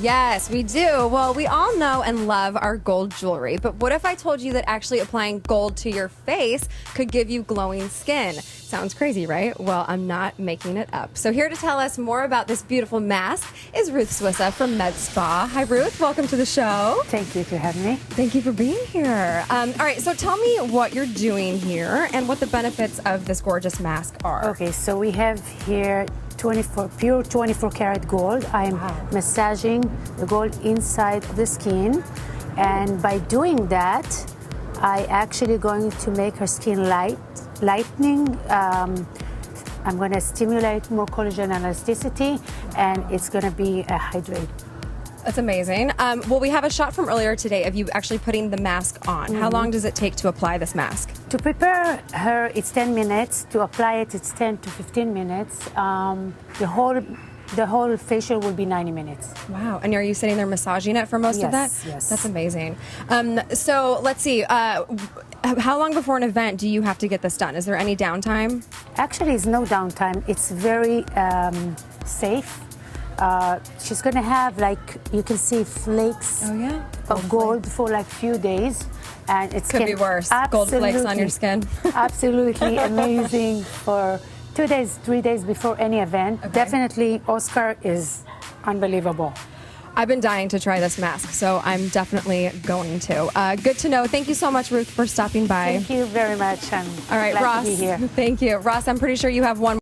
Yes, we do. Well, we all know and love our gold jewelry, but what if I told you that actually applying gold to your face could give you glowing skin? Sounds crazy, right? Well, I'm not making it up. So here to tell us more about this beautiful mask is Ruth Swissa from Med Spa. Hi, Ruth. Welcome to the show. Thank you for having me. Thank you for being here. All right, so tell me what you're doing here and what the benefits of this gorgeous mask are. Okay, so we have here pure 24 karat gold. I'm massaging the gold inside the skin, and by doing that, I actually going to make her skin lightening. I'm going to stimulate more collagen and elasticity, and it's going to be a hydrate. That's amazing. Well, we have a shot from earlier today of you actually putting the mask on. How long does it take to apply this mask? To prepare her, it's 10 minutes. To apply it, it's 10 to 15 minutes. The whole facial will be 90 minutes. Wow. And are you sitting there massaging it for most of that? Yes. That's amazing. So let's see. How long before an event do you have to get this done? Is there any downtime? Actually, it's no downtime. It's very safe. She's gonna have, like, you can see flakes of gold for like few days, and it's could be worse. Gold flakes on your skin. Absolutely amazing for 2 days, 3 days before any event. Okay. Definitely, Oscar is unbelievable. I've been dying to try this mask, so I'm definitely going to. Good to know. Thank you so much, Ruth, for stopping by. Thank you very much. I'm All right, glad Ross. to be here. Thank you, Ross. I'm pretty sure you have one.